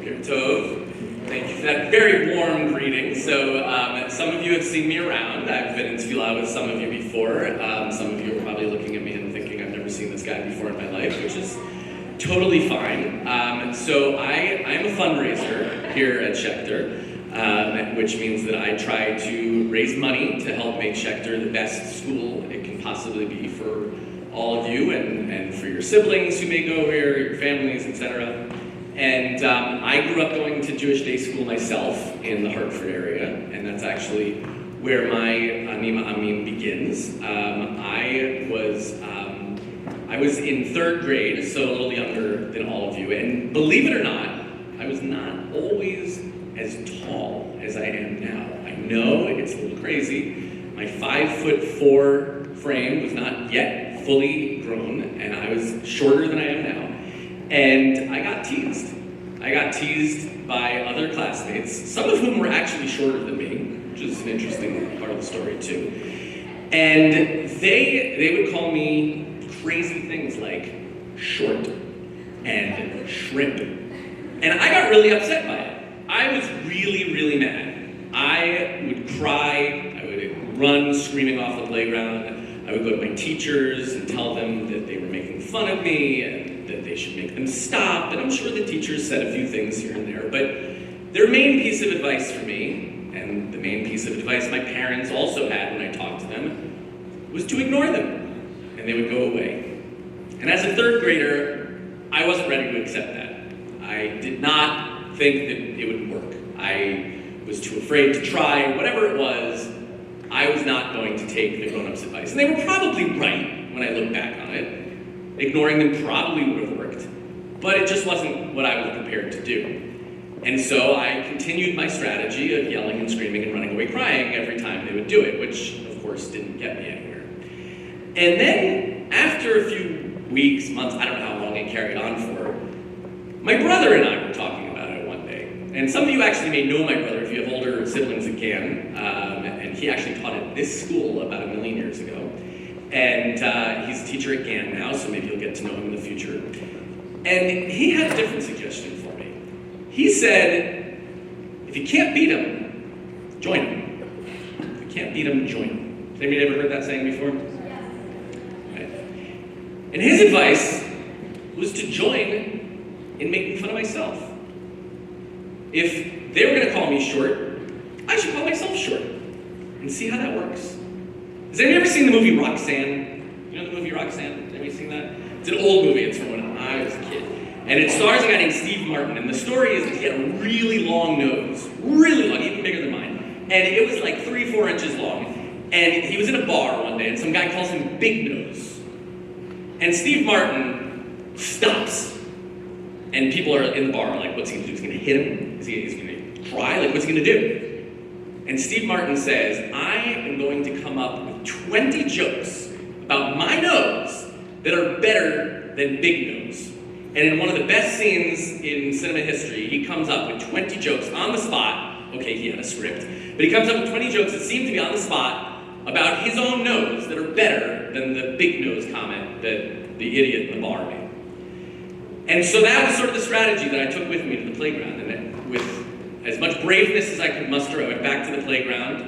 Boker Tov. Thank you for that very warm greeting. So some of you have seen me around. I've been in Tefillah with some of you before. Some of you are probably looking at me and thinking I've never seen this guy before in my life, which is totally fine. So I am a fundraiser here at Schechter, which means that I try to raise money to help make Schechter the best school it can possibly be for all of you and for your siblings who may go here, your families, etc. And I grew up going to Jewish day school myself in the Hartford area, and that's actually where my Maamin begins. I was in third grade, so a little younger than all of you, and believe it or not, I was not always as tall as I am now. I know it's a little crazy. My 5'4" frame was not yet fully grown, and I was shorter than I am now. And I got teased. I got teased by other classmates, some of whom were actually shorter than me, which is an interesting part of the story too. And they would call me crazy things like short and shrimp. And I got really upset by it. I was really, really mad. I would cry, I would run screaming off the playground. I would go to my teachers and tell them that they were making fun of me and that they should make them stop. And I'm sure the teachers said a few things here and there, but their main piece of advice for me, and the main piece of advice my parents also had when I talked to them, was to ignore them, and they would go away. And as a third grader, I wasn't ready to accept that. I did not think that it would work. I was too afraid to try. Whatever it was, I was not going to take the grown-ups' advice. And they were probably right when I look back on it. Ignoring them probably would have worked, but it just wasn't what I was prepared to do. And so I continued my strategy of yelling and screaming and running away crying every time they would do it, which of course didn't get me anywhere. And then after a few weeks, months, I don't know how long it carried on for, my brother and I were talking about it one day. And some of you actually may know my brother if you have older siblings that can. And he actually taught at this school about 1 million years ago. And he's a teacher at GAN now, so maybe you'll get to know him in the future. And he had a different suggestion for me. He said, if you can't beat him, join him. If you can't beat him, join him. Has anybody ever heard that saying before? Right. And his advice was to join in making fun of myself. If they were going to call me short, I should call myself short and see how that works. Has anybody ever seen the movie Roxanne? You know the movie Roxanne? Has anybody seen that? It's an old movie. It's from when I was a kid. And it stars a guy named Steve Martin. And the story is that he had a really long nose. Really long, even bigger than mine. And it was like 3-4 inches long. And he was in a bar one day, and some guy calls him Big Nose. And Steve Martin stops. And people are in the bar like, what's he going to do? Is he going to hit him? Is he going to cry? Like, what's he going to do? And Steve Martin says, I am going to come up with 20 jokes about my nose that are better than Big Nose. And in one of the best scenes in cinema history, he comes up with 20 jokes on the spot. Okay, he had a script. But he comes up with 20 jokes that seem to be on the spot about his own nose that are better than the Big Nose comment that the idiot in the bar made. And so that was sort of the strategy that I took with me to the playground. And with as much braveness as I could muster, I went back to the playground,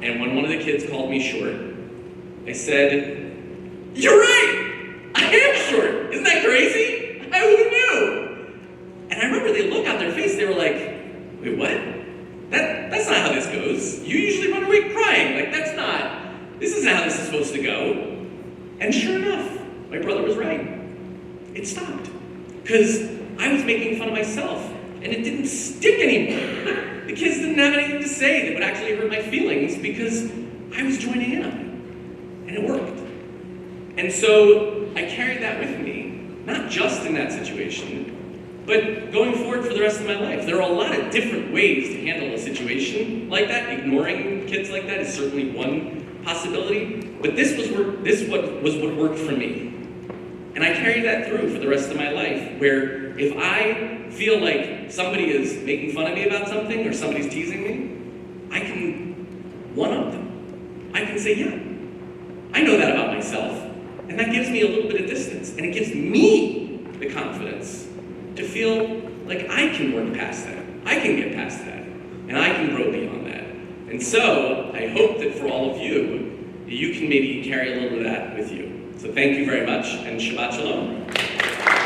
and when one of the kids called me short, I said, you're right! I am short! Isn't that crazy? Who knew? And I remember they look on their face, they were like, wait, what? That's not how this goes. You usually run away crying. Like, this isn't how this is supposed to go. And sure enough, my brother was right. It stopped. Because I was making fun of myself. And it didn't stick anymore. The kids didn't have anything to say that would actually hurt my feelings because I was joining in on it. And it worked. And so I carried that with me, not just in that situation, but going forward for the rest of my life. There are a lot of different ways to handle a situation like that. Ignoring kids like that is certainly one possibility. But this was what worked for me. And I carried that through for the rest of my life, where if I feel like somebody is making fun of me about something or somebody's teasing me, I can one-up them. I can say, yeah, I know that about myself. And that gives me a little bit of distance. And it gives me the confidence to feel like I can work past that. I can get past that. And I can grow beyond that. And so I hope that for all of you, you can maybe carry a little of that with you. So thank you very much, and Shabbat Shalom.